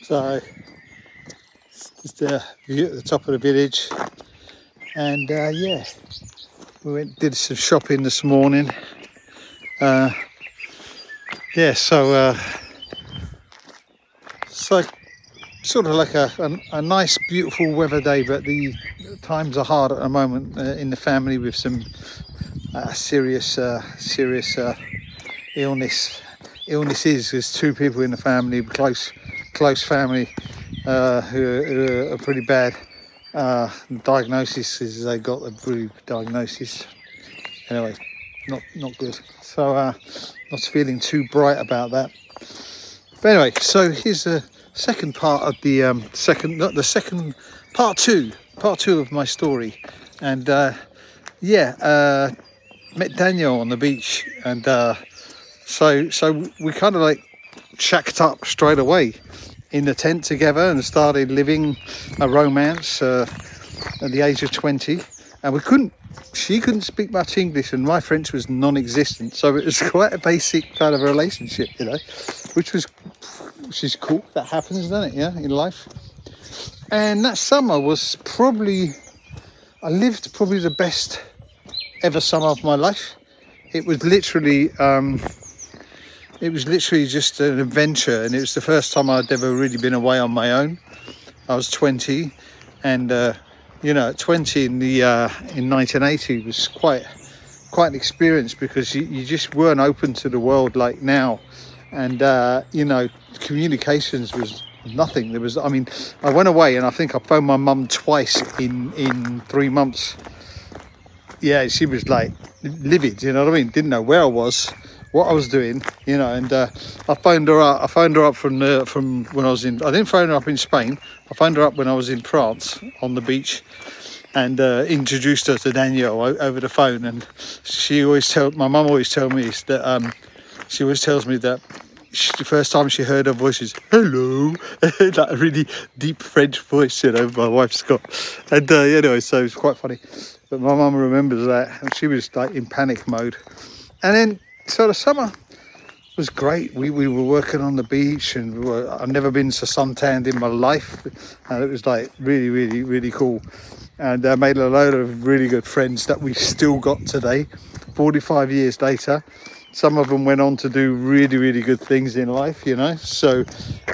So it's the view at the top of the village, and yeah, we did some shopping this morning. Yeah, so sort of like a nice, beautiful weather day, but the times are hard at the moment in the family with some serious illnesses. There's two people in the family, close family, who are pretty bad. Diagnosis is they got a bruise diagnosis. Anyway, not good. So not feeling too bright about that. But anyway, so here's the second part of the part two of my story. And yeah, met Daniel on the beach, and so we kind of like shacked up straight away in the tent together and started living a romance at the age of 20. And she couldn't speak much English and my French was non-existent, so it was quite a basic kind of relationship, you know, which is cool. That happens, doesn't it? Yeah, in life. And that summer I lived probably the best ever summer of my life. It was literally just an adventure, and it was the first time I'd ever really been away on my own. I was 20, and you know, at 20 in 1980 was quite an experience, because you just weren't open to the world like now, and you know, communications was nothing. I went away and I think I phoned my mum twice in 3 months. Yeah, she was like livid, you know what I mean? Didn't know where I was, what I was doing, you know. And I phoned her up from when I was in. I didn't phone her up in Spain. I phoned her up when I was in France on the beach, and introduced her to Daniel over the phone. And my mum always tells me that she always tells me that the first time she heard her voice is hello, that really deep French voice, you know, my wife's got. And anyway, so it's quite funny. But my mum remembers that, and she was like in panic mode. And then, so the summer was great. We were working on the beach, and I've never been so suntanned in my life, and it was like really, really, really cool. And I made a load of really good friends that we've still got today, 45 years later. Some of them went on to do really, really good things in life, you know. So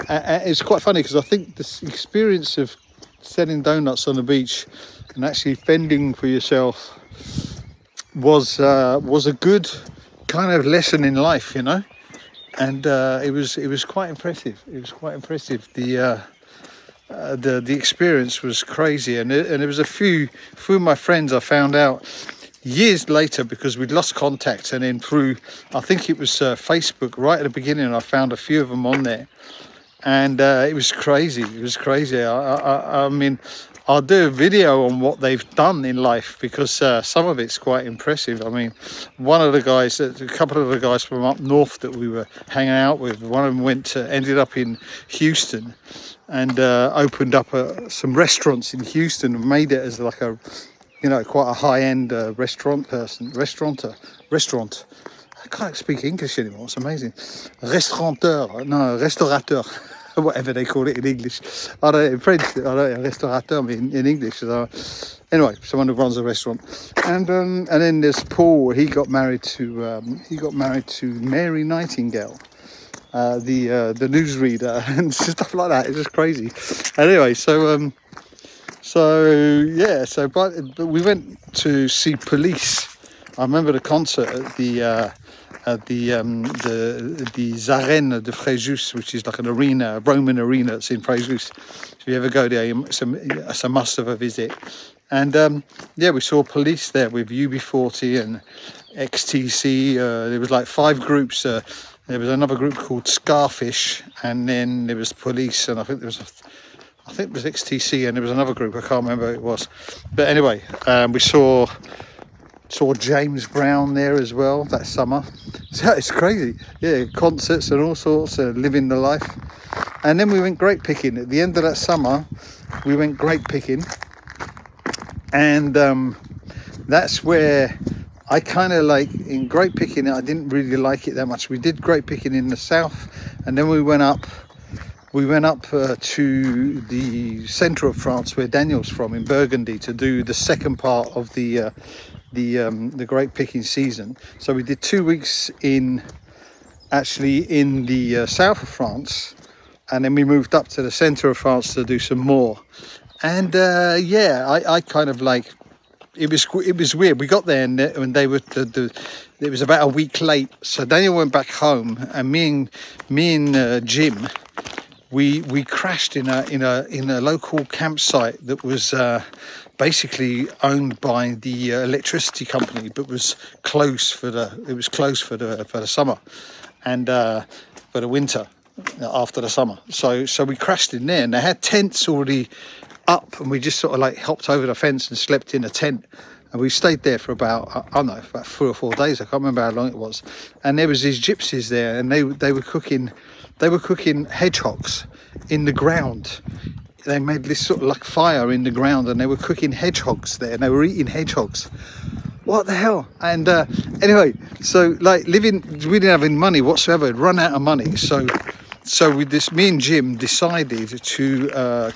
it's quite funny, because I think this experience of selling donuts on the beach and actually fending for yourself was a good kind of lesson in life, you know. And it was quite impressive. It was quite impressive. The experience was crazy, and there was a few of my friends I found out years later, because we'd lost contact, and then through, I think it was Facebook right at the beginning, I found a few of them on there, and it was crazy. I mean, I'll do a video on what they've done in life, because some of it's quite impressive. I mean, a couple of the guys from up north that we were hanging out with, one of them ended up in Houston, and opened up some restaurants in Houston, and made it as like a, you know, quite a high-end restaurant. I can't speak English anymore. It's amazing. Restaurateur. Whatever they call it in English. I don't know in French. I don't know, restaurateur in English. So, anyway, someone who runs a restaurant. And then there's Paul. He got married to Mary Nightingale, the newsreader, and stuff like that. It's just crazy. Anyway, but we went to see Police. I remember the concert at the Arènes de Fréjus, which is like an arena, a Roman arena that's in Fréjus. If you ever go there, it's a must have a visit. And yeah, we saw Police there with UB40 and XTC. There was like 5 groups. There was another group called Scarfish, and then there was Police, and I think it was XTC, and there was another group, I can't remember who it was. But anyway, we saw James Brown there as well that summer. So it's crazy. Yeah, concerts and all sorts, living the life. And then we went grape picking. At the end of that summer, we went grape picking. And that's where I kind of like, in grape picking, I didn't really like it that much. We did grape picking in the south, and then we went up we went up to the centre of France, where Daniel's from, in Burgundy, to do the second part of the grape picking season. So we did 2 weeks in the south of France, and then we moved up to the centre of France to do some more. And I kind of like, it was weird. We got there and they were it was about a week late. So Daniel went back home, and me and Jim, we crashed in a local campsite that was basically owned by the electricity company, but was closed for the summer and for the winter after the summer. So we crashed in there, and they had tents already up, and we just sort of like hopped over the fence and slept in a tent, and we stayed there for about, I don't know, about 3 or 4 days. I can't remember how long it was. And there was these gypsies there, and they were cooking hedgehogs in the ground. They made this sort of like fire in the ground, and they were cooking hedgehogs there, and they were eating hedgehogs. What the hell? And anyway, so like we didn't have any money whatsoever. We'd run out of money. So with this, me and Jim decided to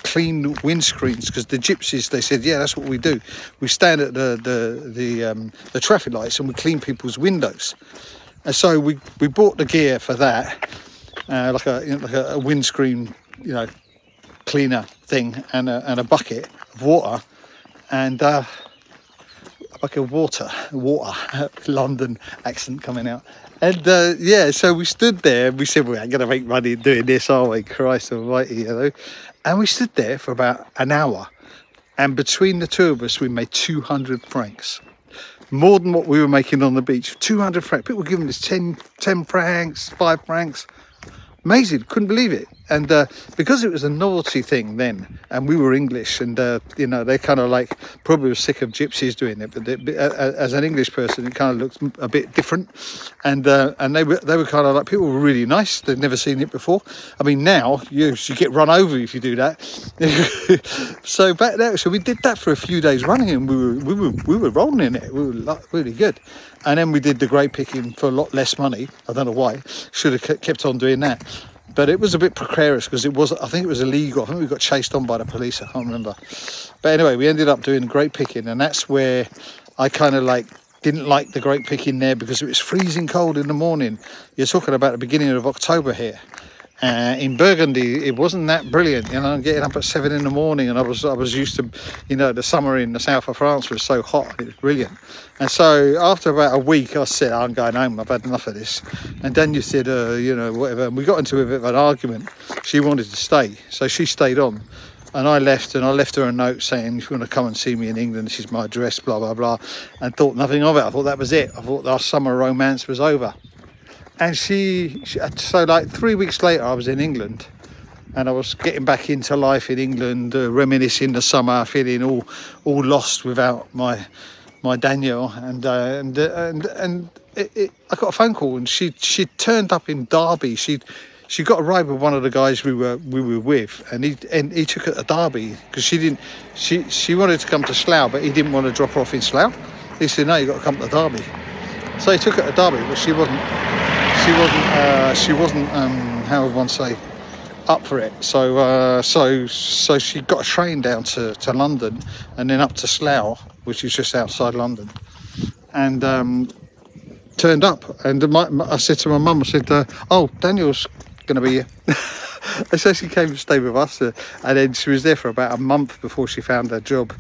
clean windscreens, because the gypsies, they said, yeah, that's what we do. We stand at the traffic lights and we clean people's windows. And so we bought the gear for that, like a windscreen, cleaner thing, and a bucket of water, and a bucket of water, London accent coming out. And so we stood there, and we said, we ain't gonna make money doing this, are we? Christ almighty, And we stood there for about an hour, and between the two of us, we made 200 francs. More than what we were making on the beach. 200 francs. People were giving us 10 francs, 5 francs. Amazing, couldn't believe it. And because it was a novelty thing then, and we were English, and they kind of like probably were sick of gypsies doing it, but as an English person, it kind of looked a bit different. And they were kind of like, people were really nice. They'd never seen it before. I mean, now you get run over if you do that. So back there, so we did that for a few days running, and we were rolling in it. We were like, really good. And then we did the grape picking for a lot less money. I don't know why. Should have kept on doing that. But it was a bit precarious, because I think it was illegal. I think we got chased on by the police. I can't remember. But anyway, we ended up doing grape picking, and that's where I kind of like didn't like the grape picking there, because it was freezing cold in the morning. You're talking about the beginning of October here. In Burgundy, it wasn't that brilliant. Getting up at 7 in the morning, and I was used to, the summer in the south of France was so hot. It was brilliant. And so after about a week, I said, I'm going home. I've had enough of this. And Daniel said, whatever. And we got into a bit of an argument. She wanted to stay, so she stayed on. And I left, her a note saying, if you want to come and see me in England, this is my address, blah, blah, blah. And thought nothing of it. I thought that was it. I thought our summer romance was over. And so like 3 weeks later, I was in England, and I was getting back into life in England, reminiscing the summer, feeling all lost without my Daniel. And I got a phone call, and she turned up in Derby. She got a ride with one of the guys we were with, and he took her to Derby, because she wanted to come to Slough, but he didn't want to drop her off in Slough. He said, no, you got to come to Derby. So he took her to Derby, but she wasn't how would one say, up for it. So she got a train down to London, and then up to Slough, which is just outside London, and turned up. And I said to my mum, I said, oh, Daniel's going to be here. And so she came to stay with us, and then she was there for about a month before she found her job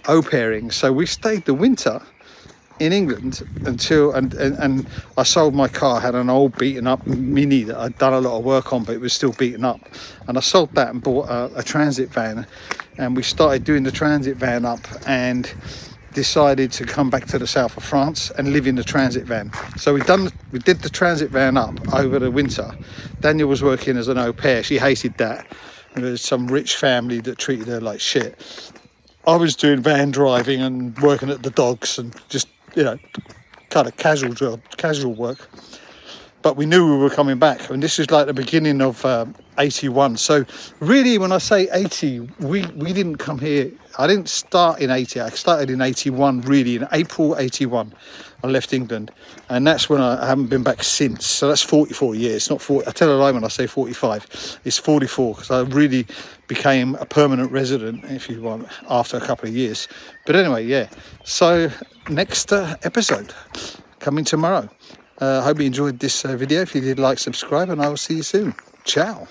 au pairing. So we stayed the winter in England until and I sold my car. I had an old beaten up Mini that I'd done a lot of work on, but it was still beaten up, and I sold that and bought a transit van, and we started doing the transit van up, and decided to come back to the south of France and live in the transit van. So we did the transit van up over the winter. Daniel was working as an au pair. She hated that. There was some rich family that treated her like shit. I was doing van driving and working at the dogs, and just kind of casual work. but we knew we were coming back, and this is like the beginning of 81. So really, when I say 80, we didn't come here. I didn't start in 80. I started in 81, really, in April 81. I left England, and that's when I haven't been back since. So that's 44 years, not 40. I tell a lie when I say 45. It's 44, because I really became a permanent resident, if you want, after a couple of years. But anyway, yeah. So next episode coming tomorrow. I hope you enjoyed this video. If you did, like, subscribe, and I will see you soon. Ciao.